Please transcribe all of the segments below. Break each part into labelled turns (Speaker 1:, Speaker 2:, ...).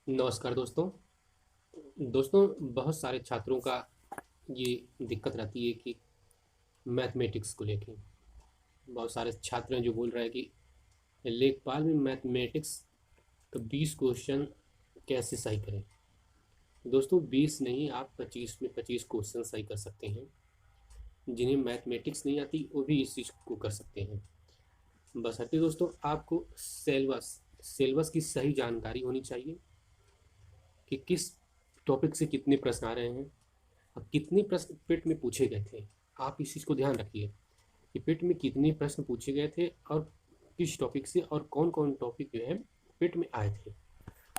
Speaker 1: नमस्कार दोस्तों। बहुत सारे छात्रों का ये दिक्कत रहती है कि मैथमेटिक्स को लेके बहुत सारे छात्र हैं जो बोल रहे हैं कि लेखपाल में मैथमेटिक्स का 20 क्वेश्चन कैसे सही करें। दोस्तों 20 नहीं, आप 25 में 25 क्वेश्चन सही कर सकते हैं। जिन्हें मैथमेटिक्स नहीं आती वो भी इस चीज़ को कर सकते हैं। बशर्ते दोस्तों आपको सिलेबस सिलेबस की सही जानकारी होनी चाहिए कि किस टॉपिक से कितने प्रश्न आ रहे हैं और कितने प्रश्न पेट में पूछे गए थे। आप इस चीज़ को ध्यान रखिए कि पेट में कितने प्रश्न पूछे गए थे और किस टॉपिक से और कौन कौन टॉपिक जो है पेट में आए थे।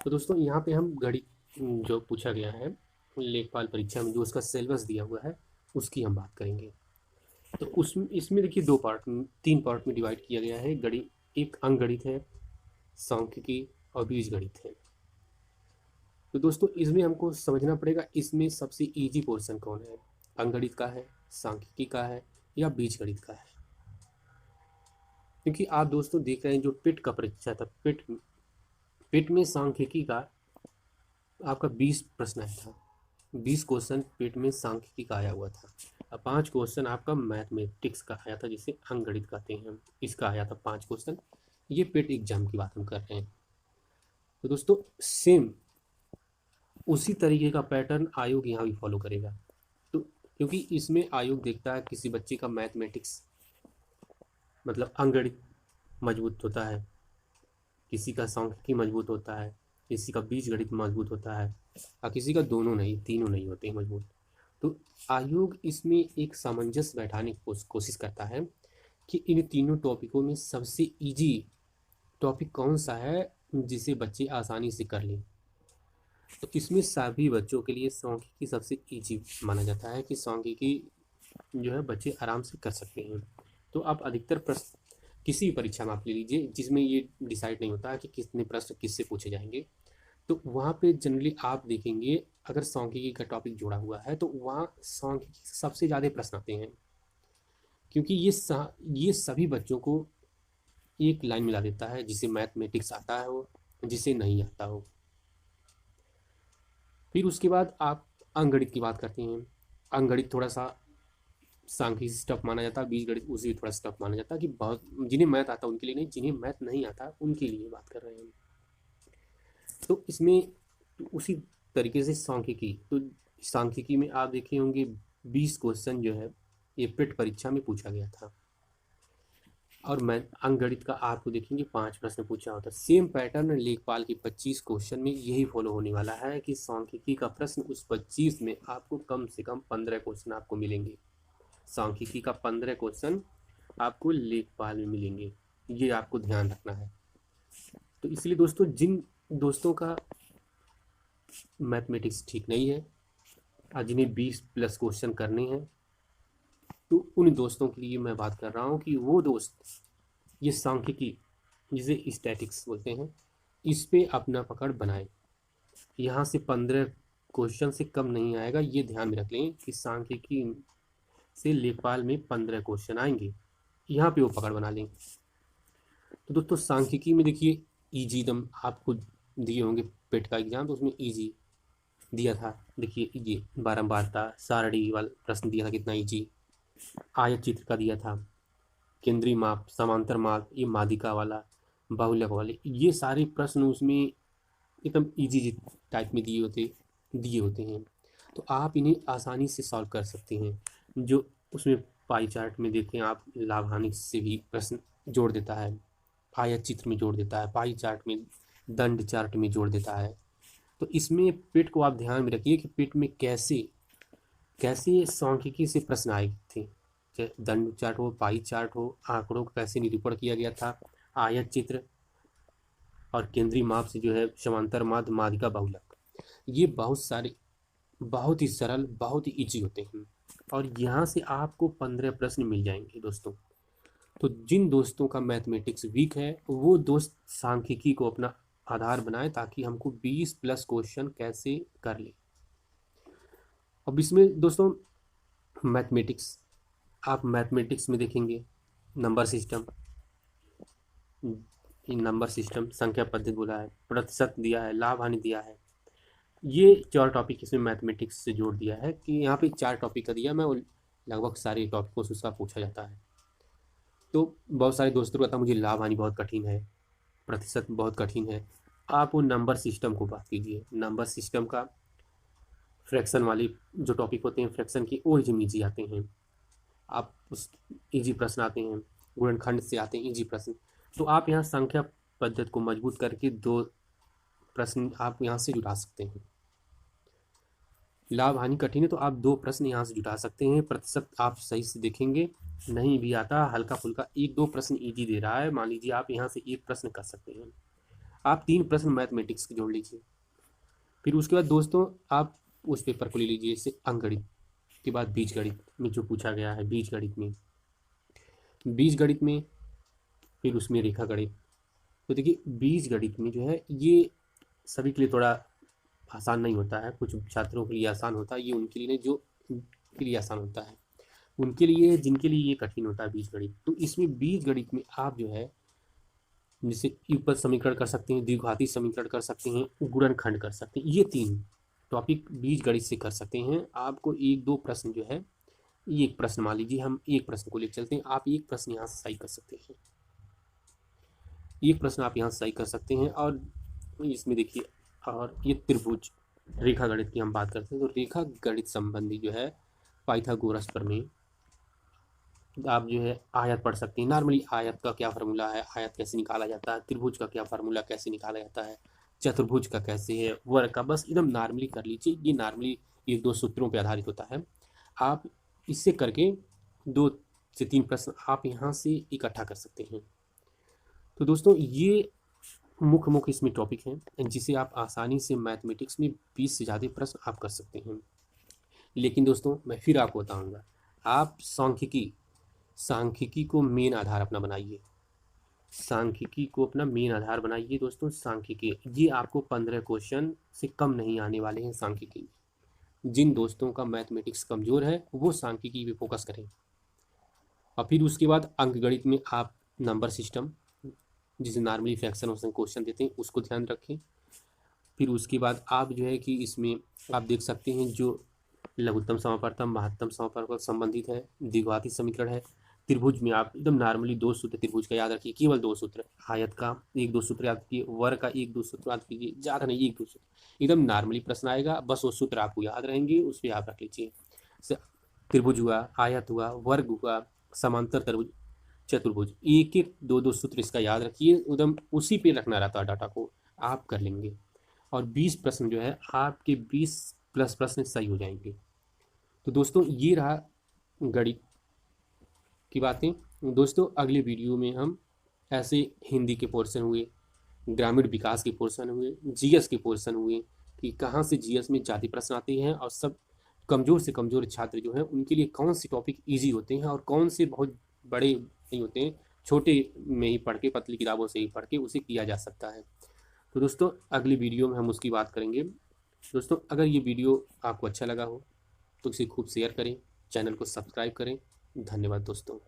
Speaker 1: तो दोस्तों यहाँ पे हम गणित जो पूछा गया है लेखपाल परीक्षा में, जो उसका सिलेबस दिया हुआ है उसकी हम बात करेंगे। तो उसमें इसमें देखिए तीन पार्ट में डिवाइड किया गया है। गणित, एक अंक गणित है, सांख्यिकी और बीज गणित है। तो दोस्तों इसमें हमको समझना पड़ेगा इसमें सबसे इजी पोर्शन कौन है, अंकगणित का है, सांख्यिकी का है या बीजगणित का है। क्योंकि आप दोस्तों देख रहे हैं जो पिट का परीक्षा था, पिट में सांख्यिकी का आपका 20 प्रश्न आया था। 20 क्वेश्चन पिट में सांख्यिकी का आया हुआ था और 5 क्वेश्चन आपका मैथमेटिक्स का आया था, जिसे अंकगणित कहते हैं। इसका आया था 5 क्वेश्चन। ये पिट एग्जाम की बात हम कर रहे हैं। तो दोस्तों सेम उसी तरीके का पैटर्न आयोग यहाँ भी फॉलो करेगा। तो क्योंकि इसमें आयोग देखता है किसी बच्चे का मैथमेटिक्स मतलब अंकगणित मजबूत होता है, किसी का सांख्यिकी मजबूत होता है, किसी का बीजगणित मजबूत होता है और किसी का दोनों नहीं, तीनों नहीं होते हैं मजबूत। तो आयोग इसमें एक सामंजस्य बैठाने की कोशिश करता है कि इन तीनों टॉपिकों में सबसे इजी टॉपिक कौन सा है जिसे बच्चे आसानी से कर लें। तो इसमें सभी बच्चों के लिए सांख्यिकी सबसे इजी माना जाता है कि सांख्यिकी जो है बच्चे आराम से कर सकते हैं। तो आप अधिकतर प्रश्न किसी भी परीक्षा में आप ले लीजिए जिसमें ये डिसाइड नहीं होता कि कितने प्रश्न किससे पूछे जाएंगे, तो वहाँ पे जनरली आप देखेंगे अगर सांख्यिकी का टॉपिक जुड़ा हुआ है तो वहाँ सांख्यिकी से सबसे ज़्यादा प्रश्न आते हैं। क्योंकि ये सभी बच्चों को एक लाइन मिला देता है, जिसे मैथमेटिक्स आता है हो, जिसे नहीं आता हो। फिर उसके बाद आप अंकगणित की बात करते हैं। अंकगणित थोड़ा सा सांख्यिकी से टफ माना जाता है, बीजगणित उसे भी थोड़ा सा टफ माना जाता है कि बहुत जिन्हें मैथ आता है उनके लिए नहीं, जिन्हें मैथ नहीं आता उनके लिए बात कर रहे हैं हम। तो इसमें उसी तरीके से सांख्यिकी में आप देखे होंगे 20 क्वेश्चन जो है ये पिट परीक्षा में पूछा गया था। और मैं अंकगणित का आपको देखेंगे 5 प्रश्न पूछा होता है। सेम पैटर्न लेखपाल की 25 क्वेश्चन में यही फॉलो होने वाला है कि सांख्यिकी का प्रश्न उस 25 में आपको कम से कम 15 क्वेश्चन आपको मिलेंगे। सांख्यिकी का 15 क्वेश्चन आपको लेखपाल में मिलेंगे, ये आपको ध्यान रखना है। तो इसलिए दोस्तों जिन दोस्तों का मैथमेटिक्स ठीक नहीं है और जिन्हें 20 प्लस क्वेश्चन करने हैं, तो उन दोस्तों के लिए मैं बात कर रहा हूँ कि वो दोस्त ये सांख्यिकी, जिसे स्टैटिक्स बोलते हैं, इस पे अपना पकड़ बनाए। यहाँ से 15 क्वेश्चन से कम नहीं आएगा, ये ध्यान में रख लें कि सांख्यिकी से लेखपाल में 15 क्वेश्चन आएंगे, यहाँ पे वो पकड़ बना लें। तो दोस्तों सांख्यिकी में देखिए इजी दम आपको दिए होंगे पेट का एग्जाम, तो उसमें इजी दिया था। देखिए ये बारंबारता सारणी वाला प्रश्न दिया था, कितना इजी। आयत चित्र का दिया था, केंद्रीय माप, समांतर माप, ये माध्यिका वाला, बाहुल्यक वाले, ये सारे प्रश्न उसमें एकदम इजी टाइप में दिए होते हैं। तो आप इन्हें आसानी से सॉल्व कर सकते हैं। जो उसमें पाई चार्ट में देखें आप, लाभ हानि से भी प्रश्न जोड़ देता है, आयत चित्र में जोड़ देता है, पाई चार्ट में, दंड चार्ट में जोड़ देता है। तो इसमें पेट को आप ध्यान में रखिए कि पेट में कैसे कैसे सांख्यिकी से प्रश्न आए थे, चाहे दंड चार्ट हो, पाई चार्ट हो, आंकड़ों का कैसे निरूपण किया गया था, आयत चित्र और केंद्रीय माप से जो है समांतर माध्य, माध्यिका, बहुलक, ये बहुत सारे बहुत ही सरल, बहुत ही इजी होते हैं। और यहाँ से आपको 15 प्रश्न मिल जाएंगे दोस्तों। तो जिन दोस्तों का मैथमेटिक्स वीक है वो दोस्त सांख्यिकी को अपना आधार बनाए ताकि हमको 20 प्लस क्वेश्चन कैसे कर ले। अब इसमें दोस्तों मैथमेटिक्स, आप मैथमेटिक्स में देखेंगे नंबर सिस्टम, नंबर सिस्टम, संख्या पद्धति बोला है, प्रतिशत दिया है, लाभ हानि दिया है। ये 4 टॉपिक इसमें मैथमेटिक्स से जोड़ दिया है कि यहाँ पे 4 टॉपिक का दिया मैं, और लगभग सारे टॉपिकों से उसका पूछा जाता है। तो बहुत सारे दोस्तों को कहता मुझे लाभ हानि बहुत कठिन है, प्रतिशत बहुत कठिन है। आप वो नंबर सिस्टम को बात कीजिए। नंबर सिस्टम का फ्रैक्शन वाली जो टॉपिक होते हैं फ्रैक्शन की, वो ईजी आते हैं। आप उस ईजी प्रश्न आते हैं, गुणनखंड से आते हैं ईजी प्रश्न। तो आप यहाँ संख्या पद्धति को मजबूत करके 2 प्रश्न आप यहाँ से जुटा सकते हैं। लाभ हानि कठिन है तो आप 2 प्रश्न यहाँ से जुटा सकते हैं। प्रतिशत आप सही से देखेंगे, नहीं भी आता, हल्का फुल्का 1-2 प्रश्न ईजी दे रहा है, मान लीजिए आप यहाँ से 1 प्रश्न कर सकते हैं। आप 3 प्रश्न मैथमेटिक्स के जोड़ लीजिए। फिर उसके बाद दोस्तों आप उस पेपर को ले लीजिए, जैसे अंकगणित के बाद बीजगणित में जो पूछा गया है, बीजगणित में फिर उसमें रेखा गणित। तो देखिए बीजगणित में जो है ये सभी के लिए थोड़ा आसान नहीं होता है, कुछ छात्रों के लिए आसान होता है, ये उनके लिए नहीं जो के लिए आसान होता है, उनके लिए जिनके लिए ये कठिन होता है बीजगणित। तो इसमें बीजगणित में आप जो है जैसे युगपत समीकरण कर सकते हैं, द्विघाती समीकरण कर सकते हैं, गुणनखंड कर सकते हैं। ये 3 टॉपिक बीजगणित से कर सकते हैं। आपको 1-2 प्रश्न जो है, एक प्रश्न मान लीजिए हम एक प्रश्न को लेकर चलते हैं, आप एक प्रश्न यहाँ से सही कर सकते हैं, एक प्रश्न आप यहाँ से सही कर सकते हैं। और इसमें देखिए, और ये त्रिभुज रेखा गणित की हम बात करते हैं, तो रेखा गणित संबंधी जो है पाइथागोरस प्रमेय, आप जो है आयत पढ़ सकते हैं। नॉर्मली आयत का क्या फार्मूला है, आयत कैसे निकाला जाता है, त्रिभुज का क्या फार्मूला कैसे निकाला जाता है, चतुर्भुज का कैसे है, वर्ग का, बस एकदम नॉर्मली कर लीजिए। ये नॉर्मली 1-2 सूत्रों पर आधारित होता है। आप इससे करके 2 से 3 प्रश्न आप यहाँ से इकट्ठा कर सकते हैं। तो दोस्तों ये मुख्य इसमें टॉपिक हैं जिसे आप आसानी से मैथमेटिक्स में 20 से ज़्यादा प्रश्न आप कर सकते हैं। लेकिन दोस्तों मैं फिर आपको बताऊंगा, आप सांख्यिकी को मेन आधार अपना बनाइए, सांख्यिकी को अपना मेन आधार बनाइए दोस्तों। सांख्यिकी ये आपको 15 क्वेश्चन से कम नहीं आने वाले हैं सांख्यिकी। जिन दोस्तों का मैथमेटिक्स कमज़ोर है वो सांख्यिकी पे फोकस करें। और फिर उसके बाद अंकगणित में आप नंबर सिस्टम, जिसे नॉर्मली फ्रैक्शन और क्वेश्चन देते हैं, उसको ध्यान रखें। फिर उसके बाद आप जो है कि इसमें आप देख सकते हैं जो लघुत्तम समापवर्तन, महत्तम समापवर्तन संबंधित है, द्विघाती समीकरण है। त्रिभुज में आप एकदम नॉर्मली 2 सूत्र त्रिभुज का याद रखिए, केवल 2 सूत्र। आयत का 1-2 सूत्र याद कीजिए, वर्ग का 1-2 सूत्र याद कीजिए, ज़्यादा नहीं 1-2 सूत्र, एकदम नॉर्मली प्रश्न आएगा, बस वो सूत्र आपको याद रहेंगे, उस पर आप रख लीजिए। त्रिभुज हुआ, आयत हुआ, वर्ग हुआ, समांतर त्रिभुज, चतुर्भुज, 1-1 2-2 सूत्र इसका याद रखिए, एकदम उसी पे रखना रहता है डाटा को, आप कर लेंगे। और 20 प्रश्न जो है आपके 20 प्लस प्रश्न सही हो जाएंगे। तो दोस्तों ये रहा गणित की बातें। दोस्तों अगले वीडियो में हम ऐसे हिंदी के पोर्शन हुए, ग्रामीण विकास के पोर्शन हुए, जीएस के पोर्शन हुए कि कहाँ से जीएस में ज़्यादा प्रश्न आते हैं, और सब कमज़ोर से कमज़ोर छात्र जो हैं उनके लिए कौन से टॉपिक ईजी होते हैं और कौन से बहुत बड़े नहीं होते हैं, छोटे में ही पढ़ के, पतली किताबों से ही पढ़ के उसे किया जा सकता है। तो दोस्तों अगली वीडियो में हम उसकी बात करेंगे। दोस्तों अगर ये वीडियो आपको अच्छा लगा हो तो इसे खूब शेयर करें, चैनल को सब्सक्राइब करें। धन्यवाद दोस्तों।